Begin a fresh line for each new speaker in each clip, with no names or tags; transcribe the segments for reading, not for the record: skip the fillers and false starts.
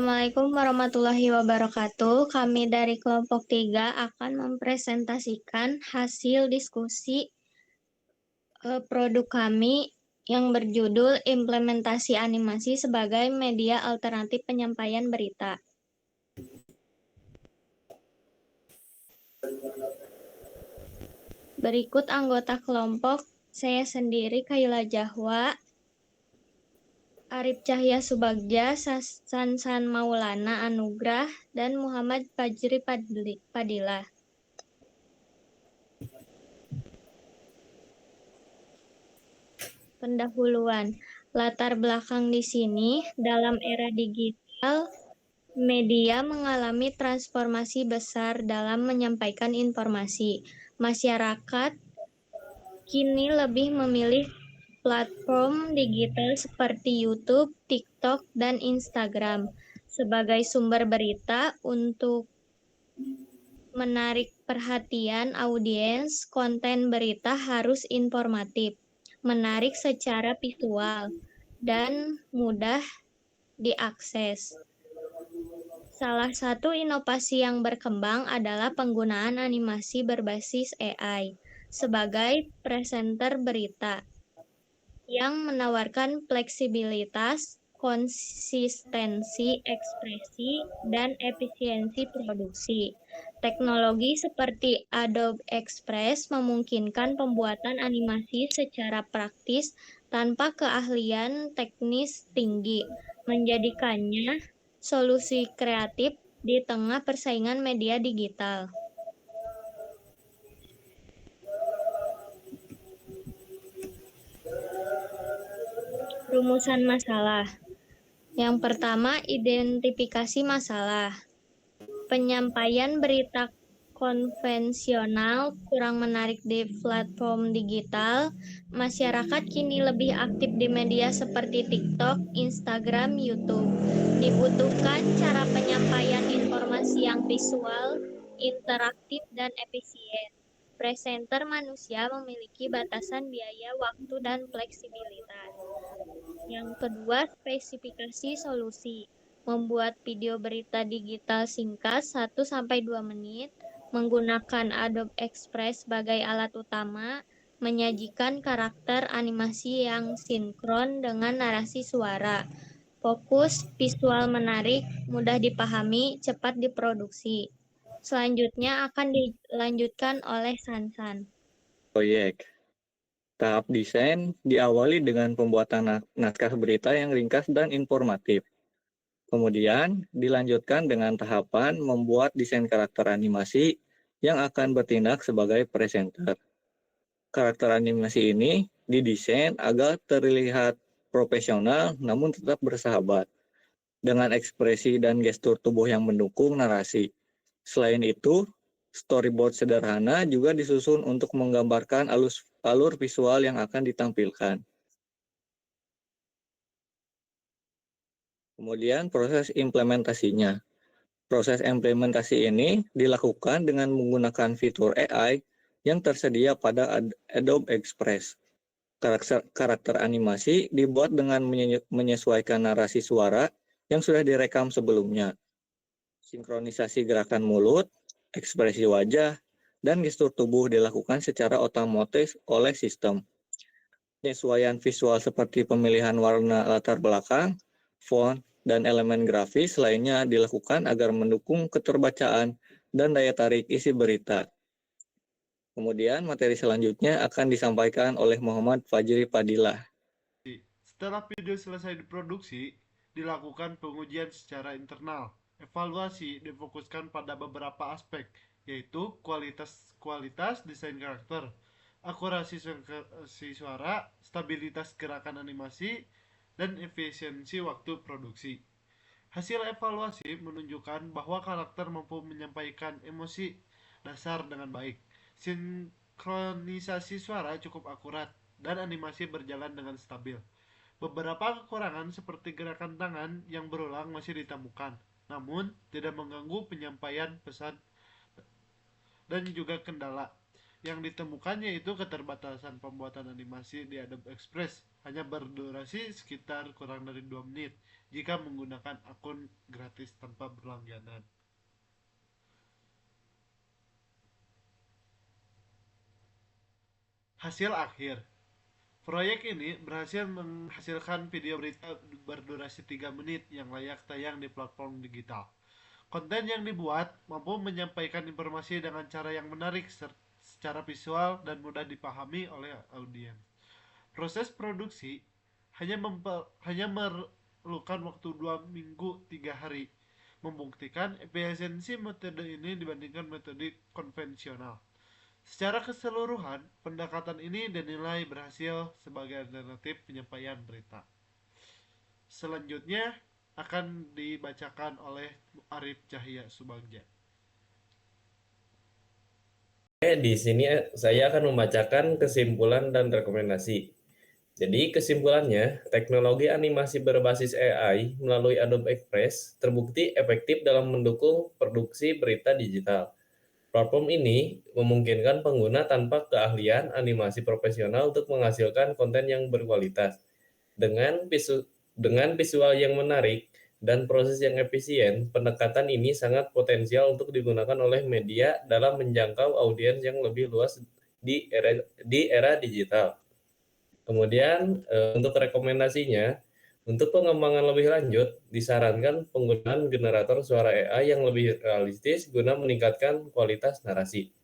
Assalamualaikum warahmatullahi wabarakatuh. Kami dari kelompok 3 akan mempresentasikan hasil diskusi produk kami yang berjudul Implementasi Animasi sebagai Media Alternatif Penyampaian Berita. Berikut anggota kelompok, saya sendiri Kaila Jahwa, Arif Cahya Subagja, Sansan Maulana Anugrah, dan Muhammad Fajri Padilla. Pendahuluan. Latar belakang di sini, dalam era digital, media mengalami transformasi besar dalam menyampaikan informasi. Masyarakat kini lebih memilih platform digital seperti YouTube, TikTok, dan Instagram sebagai sumber berita. Untuk menarik perhatian audiens, konten berita harus informatif, menarik secara visual, dan mudah diakses. Salah satu inovasi yang berkembang adalah penggunaan animasi berbasis AI sebagai presenter berita yang menawarkan fleksibilitas, konsistensi ekspresi, dan efisiensi produksi. Teknologi seperti Adobe Express memungkinkan pembuatan animasi secara praktis tanpa keahlian teknis tinggi, menjadikannya solusi kreatif di tengah persaingan media digital. Rumusan masalah. Yang pertama, identifikasi masalah. Penyampaian berita konvensional kurang menarik di platform digital. Masyarakat kini lebih aktif di media seperti TikTok, Instagram, YouTube. Dibutuhkan cara penyampaian informasi yang visual, interaktif, dan efisien. Presenter manusia memiliki batasan biaya, waktu, dan fleksibilitas. Yang kedua, spesifikasi solusi. Membuat video berita digital singkat 1-2 menit, menggunakan Adobe Express sebagai alat utama, menyajikan karakter animasi yang sinkron dengan narasi suara. Fokus visual menarik, mudah dipahami, cepat diproduksi. Selanjutnya akan dilanjutkan oleh Sansan.
Proyek. Tahap desain diawali dengan pembuatan naskah berita yang ringkas dan informatif. Kemudian dilanjutkan dengan tahapan membuat desain karakter animasi yang akan bertindak sebagai presenter. Karakter animasi ini didesain agar terlihat profesional namun tetap bersahabat, dengan ekspresi dan gestur tubuh yang mendukung narasi. Selain itu, storyboard sederhana juga disusun untuk menggambarkan alur visual yang akan ditampilkan. Kemudian proses implementasinya. Proses implementasi ini dilakukan dengan menggunakan fitur AI yang tersedia pada Adobe Express. Karakter animasi dibuat dengan menyesuaikan narasi suara yang sudah direkam sebelumnya. Sinkronisasi gerakan mulut, ekspresi wajah, dan gestur tubuh dilakukan secara otomatis oleh sistem. Penyesuaian visual seperti pemilihan warna latar belakang, font, dan elemen grafis lainnya dilakukan agar mendukung keterbacaan dan daya tarik isi berita. Kemudian materi selanjutnya akan disampaikan oleh Muhammad Fajri Padilla.
Setelah video selesai diproduksi, dilakukan pengujian secara internal. Evaluasi difokuskan pada beberapa aspek, yaitu kualitas desain karakter, akurasi suara, stabilitas gerakan animasi, dan efisiensi waktu produksi. Hasil evaluasi menunjukkan bahwa karakter mampu menyampaikan emosi dasar dengan baik. Sinkronisasi suara cukup akurat, dan animasi berjalan dengan stabil. Beberapa kekurangan seperti gerakan tangan yang berulang masih ditemukan, namun tidak mengganggu penyampaian pesan. Dan juga kendala Yang ditemukan yaitu keterbatasan pembuatan animasi di Adobe Express hanya berdurasi sekitar kurang dari 2 menit jika menggunakan akun gratis tanpa berlangganan. Hasil akhir. Proyek ini berhasil menghasilkan video berita berdurasi 3 menit yang layak tayang di platform digital. Konten yang dibuat mampu menyampaikan informasi dengan cara yang menarik secara visual dan mudah dipahami oleh audiens. Proses produksi hanya memerlukan waktu 2 minggu 3 hari, membuktikan efisiensi metode ini dibandingkan metode konvensional. Secara keseluruhan, pendekatan ini dinilai berhasil sebagai alternatif penyampaian berita. Selanjutnya akan dibacakan oleh Arif Cahya Subagja.
Di sini saya akan membacakan kesimpulan dan rekomendasi. Jadi kesimpulannya, teknologi animasi berbasis AI melalui Adobe Express terbukti efektif dalam mendukung produksi berita digital. Platform ini memungkinkan pengguna tanpa keahlian animasi profesional untuk menghasilkan konten yang berkualitas. Dengan visual yang menarik dan proses yang efisien, pendekatan ini sangat potensial untuk digunakan oleh media dalam menjangkau audiens yang lebih luas di era digital. Kemudian untuk rekomendasinya, untuk pengembangan lebih lanjut, disarankan penggunaan generator suara AI yang lebih realistis guna meningkatkan kualitas narasi.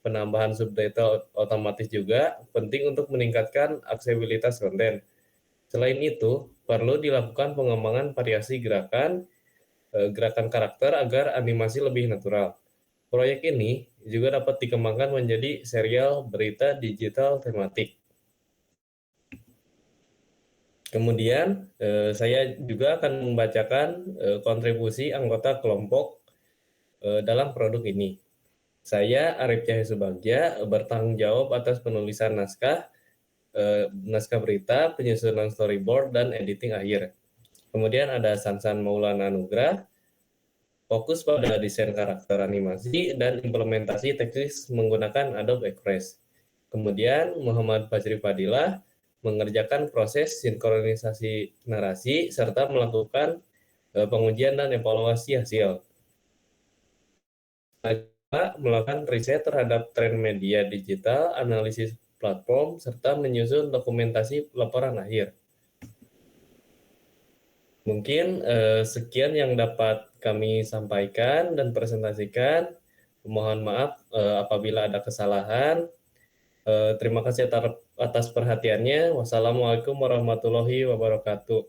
Penambahan subtitle otomatis juga penting untuk meningkatkan aksesibilitas konten. Selain itu, perlu dilakukan pengembangan variasi gerakan karakter agar animasi lebih natural. Proyek ini juga dapat dikembangkan menjadi serial berita digital tematik. Kemudian saya juga akan membacakan kontribusi anggota kelompok dalam produk ini. Saya Arif Cahya Subagja bertanggung jawab atas penulisan naskah berita, penyusunan storyboard, dan editing akhir. Kemudian ada Sansan Maulana Nugra, fokus pada desain karakter animasi dan implementasi teknis menggunakan Adobe Express. Kemudian Muhammad Fajri Fadilah mengerjakan proses sinkronisasi narasi serta melakukan pengujian dan evaluasi hasil. Melakukan riset terhadap tren media digital, analisis platform, serta menyusun dokumentasi laporan akhir. Mungkin sekian yang dapat kami sampaikan dan presentasikan. Mohon maaf apabila ada kesalahan. Terima kasih atas perhatiannya. Wassalamualaikum warahmatullahi wabarakatuh.